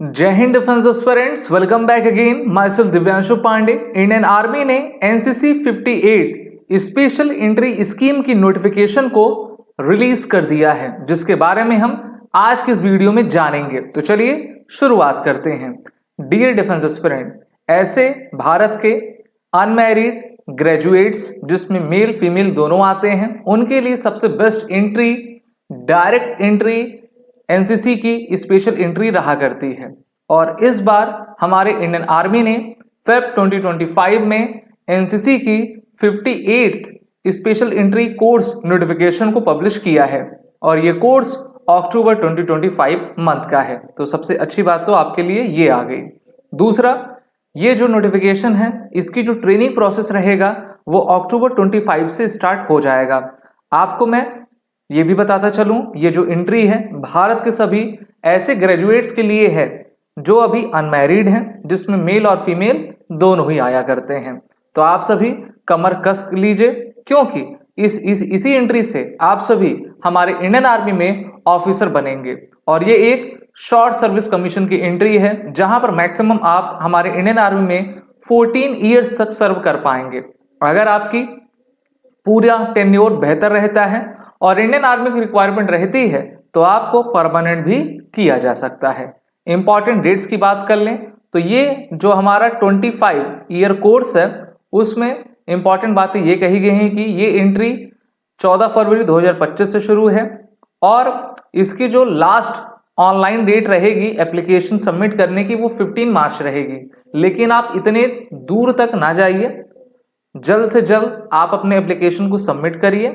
जय हिंद defence aspirants, welcome back again. Myself Divyanshu Pandey. Indian Army ने एनसीसी 58 स्पेशल एंट्री स्कीम की notification को रिलीज कर दिया है, जिसके बारे में हम आज के इस वीडियो में जानेंगे। तो चलिए शुरुआत करते हैं। डियर डिफेंस एस्पिरेंट, ऐसे भारत के अनमैरिड ग्रेजुएट्स जिसमें मेल फीमेल दोनों आते हैं, उनके लिए सबसे best entry direct entry NCC की स्पेशल एंट्री रहा करती है। और इस बार हमारे इंडियन आर्मी ने फेब 2025 में एनसीसी की 58th special entry course notification को पब्लिश किया है, और ये कोर्स अक्टूबर 2025 मंथ का है। तो सबसे अच्छी बात तो आपके लिए ये आ गई। दूसरा, ये जो नोटिफिकेशन है, इसकी जो ट्रेनिंग प्रोसेस रहेगा वो अक्टूबर 25 से स्टार्ट हो जाएगा। आपको मैं ये भी बताता चलूं, ये जो एंट्री है भारत के सभी ऐसे ग्रेजुएट्स के लिए है जो अभी अनमैरिड हैं, जिसमें मेल और फीमेल दोनों ही आया करते हैं। तो आप सभी कमर कस लीजिए, क्योंकि इसी एंट्री से आप सभी हमारे इंडियन आर्मी में ऑफिसर बनेंगे। और ये एक शॉर्ट सर्विस कमीशन की एंट्री है, जहां पर मैक्सिमम आप हमारे इंडियन आर्मी में 14 ईयर्स तक सर्व कर पाएंगे। अगर आपकी पूरा टेन्योर बेहतर रहता है और इंडियन आर्मी की रिक्वायरमेंट रहती है, तो आपको परमानेंट भी किया जा सकता है। इंपॉर्टेंट डेट्स की बात कर लें तो ये जो हमारा 25 ईयर कोर्स है, उसमें इंपॉर्टेंट बातें ये कही गई हैं कि ये एंट्री 14 फरवरी 2025 से शुरू है, और इसकी जो लास्ट ऑनलाइन डेट रहेगी एप्लीकेशन सबमिट करने की, वो 15 मार्च रहेगी। लेकिन आप इतने दूर तक ना जाइए, जल्द से जल्द आप अपने एप्लीकेशन को सबमिट करिए।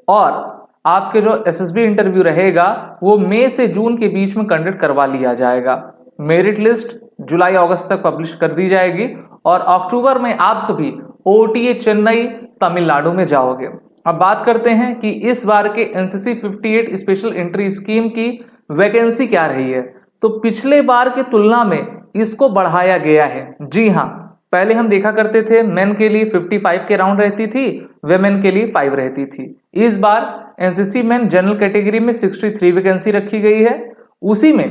और आपके जो एसएसबी इंटरव्यू रहेगा वो मई से जून के बीच में कंडक्ट करवा लिया जाएगा। मेरिट लिस्ट जुलाई अगस्त तक पब्लिश कर दी जाएगी, और अक्टूबर में आप सभी ओटीए चेन्नई तमिलनाडु में जाओगे। अब बात करते हैं कि इस बार के एनसीसी 58 स्पेशल एंट्री स्कीम की वैकेंसी क्या रही है। तो पिछले बार की तुलना में इसको बढ़ाया गया है। जी हाँ, पहले हम देखा करते थे मेन के लिए 55 के राउंड रहती थी, वेमेन के लिए 5 रहती थी। इस बार एनसीसी मैन जनरल कैटेगरी में 63 वैकेंसी रखी गई है। उसी में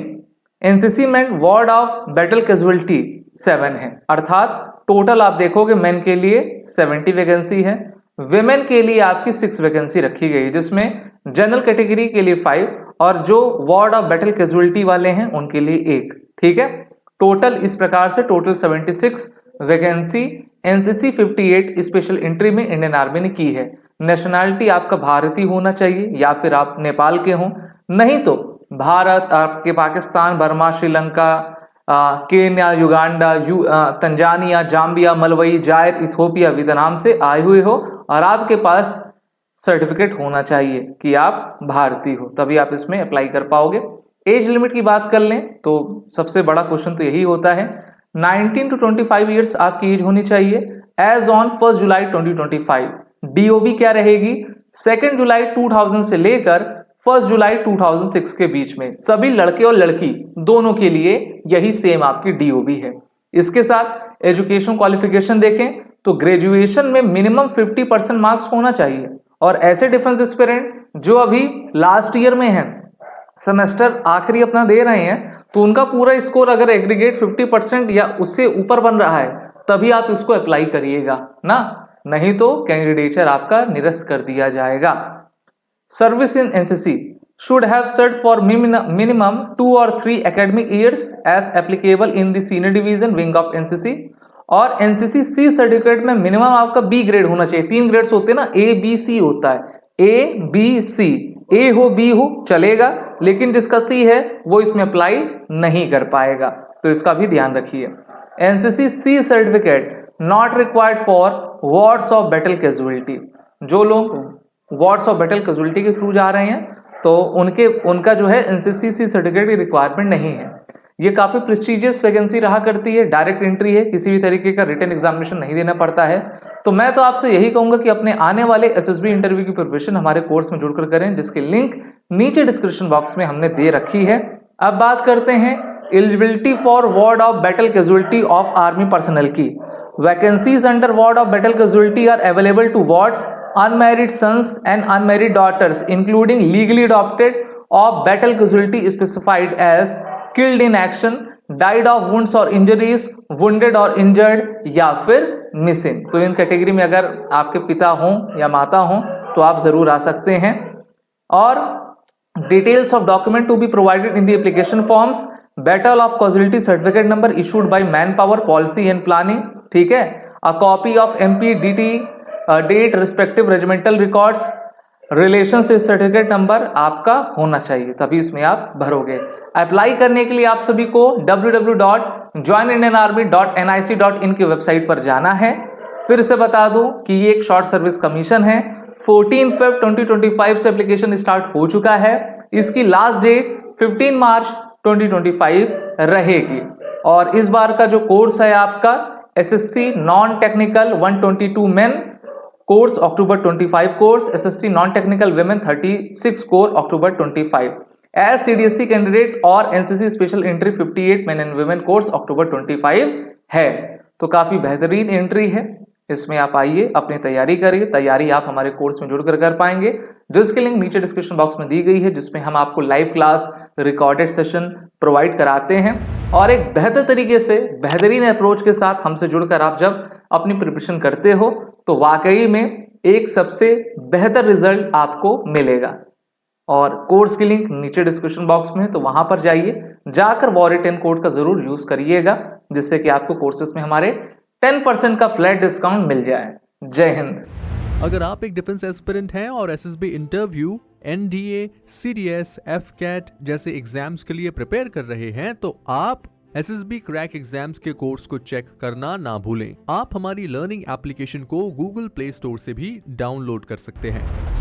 NCC man ward of battle casualty 7 है, अर्थात टोटल आप देखोगे मेन के लिए 70 वैकेंसी है, वेमेन के लिए आपकी 6 वैकेंसी रखी गई, जिसमें जनरल कैटेगरी के लिए 5 और जो वार्ड ऑफ बैटल कैजुअलिटी वाले हैं उनके लिए 1। ठीक है, टोटल इस प्रकार से total 76 vacancy NCC 58 special entry में इंडियन आर्मी ने की है। नेशनैलिटी आपका भारतीय होना चाहिए, या फिर आप नेपाल के हों, नहीं तो भारत, आपके Pakistan, Burma, Sri Lanka, Kenya, Uganda, Tanzania, Zambia, Malawi, Zaire, Ethiopia, Vietnam से आए हुए हो, और आपके पास सर्टिफिकेट होना चाहिए कि आप भारतीय हो, तभी आप इसमें अप्लाई कर पाओगे। एज लिमिट की बात कर लें तो सबसे बड़ा क्वेश्चन तो यही होता है, 19 to 25 ईयर्स आपकी एज होनी चाहिए एज ऑन 1 जुलाई 2025। डीओबी क्या रहेगी, 2 जुलाई 2000 से लेकर 1 जुलाई 2006 के बीच में सभी लड़के और लड़की दोनों के लिए यही सेम आपकी डीओबी है। इसके साथ एजुकेशन क्वालिफिकेशन देखें तो ग्रेजुएशन में मिनिमम 50% मार्क्स होना चाहिए। और ऐसे डिफेंस एस्पिरेंट जो अभी लास्ट ईयर में हैं, सेमेस्टर आखिरी अपना दे रहे हैं, तो उनका पूरा स्कोर अगर एग्रीगेट 50% या उससे ऊपर बन रहा है, तभी आप इसको अप्लाई करिएगा ना, नहीं तो कैंडिडेचर आपका निरस्त कर दिया जाएगा। Service in NCC should have served for minimum 2 or 3 academic years as applicable in the senior division wing of NCC। और एनसीसी सी सर्टिफिकेट में मिनिमम आपका बी ग्रेड होना चाहिए। 3 ग्रेड्स होते हैं ना, ए बी सी होता है, ए बी सी, ए हो बी हो चलेगा, लेकिन जिसका सी है वो इसमें अप्लाई नहीं कर पाएगा, तो इसका भी ध्यान रखिए। NCC C certificate not required for wards of battle casualty. जो लोग वार्ड्स ऑफ बैटल कैजुअलिटी के थ्रू जा रहे हैं, तो उनका जो है एनसीसी सी सर्टिफिकेट की रिक्वायरमेंट नहीं है। ये काफी प्रेस्टिजियस वैकेंसी रहा करती है, डायरेक्ट एंट्री है, किसी भी तरीके का रिटन एग्जामिनेशन नहीं देना पड़ता है। तो मैं तो आपसे यही कहूंगा कि अपने आने वाले एसएसबी इंटरव्यू की प्रिपरेशन हमारे कोर्स में जुड़कर करें, जिसकी लिंक नीचे डिस्क्रिप्शन बॉक्स में हमने दे रखी है। अब बात करते हैं eligibility for ward of battle casualty of army personnel की। Vacancies under ward of battle casualty are available to wards unmarried sons and unmarried daughters including legally adopted of battle casualty specified as killed in action, died of wounds और injuries, wounded और injured, या फिर missing. तो इन category में अगर आपके पिता हों या माता हों तो आप जरूर आ सकते हैं। और details of document to be provided in the application forms, battle of casualty certificate number issued by man power policy and planning, ठीक है। A copy of MPDT date respective regimental records, relationship certificate number आपका होना चाहिए, तभी इसमें आप भरोगे। Apply करने के लिए आप सभी को www.joinindianarmy.nic.in की वेबसाइट पर जाना है। फिर से बता दूं कि ये एक शॉर्ट सर्विस कमीशन है। 14 Feb 2025 से एप्लीकेशन स्टार्ट हो चुका है। इसकी लास्ट डेट 15 मार्च 2025 रहेगी। और इस बार का जो कोर्स है आपका SSC non technical 122 men course October 25 course, SSC non technical women 36 course October 25, as CDSC candidate और NCC special entry 58 men and women course October 25 है। तो काफी बेहतरीन एंट्री है, इसमें आप आइए, अपनी तैयारी करिए। तैयारी आप हमारे कोर्स में जुड़कर कर पाएंगे, जिसकी लिंक नीचे डिस्क्रिप्शन बॉक्स में दी गई है, जिसमें हम आपको live class, recorded session provide कराते हैं। और एक बेहतर तरीके से, बेहतरीन अप्रोच के साथ हमसे जुड़कर आप जब अपनी प्रिपरेशन करते हो तो वाकई में एक सबसे बेहतर रिजल्ट आपको मिलेगा। और कोर्स की लिंक नीचे डिस्क्रिप्शन बॉक्स में है, तो वहां पर जाइए, जाकर वॉरिटेन कोड का जरूर यूज करिएगा, जिससे कि आपको कोर्सेज में हमारे 10% का फ्लैट डिस्काउंट मिल जाए। जय हिंद। अगर आप एक डिफेंस एस्पिरेंट हैं और SSB interview, NDA, CDS, FCAT जैसे एग्जाम्स के लिए प्रिपेयर कर रहे हैं तो आप SSB क्रैक एग्जाम्स के कोर्स को चेक करना ना भूलें। आप हमारी लर्निंग एप्लीकेशन को Google प्ले स्टोर से भी डाउनलोड कर सकते हैं।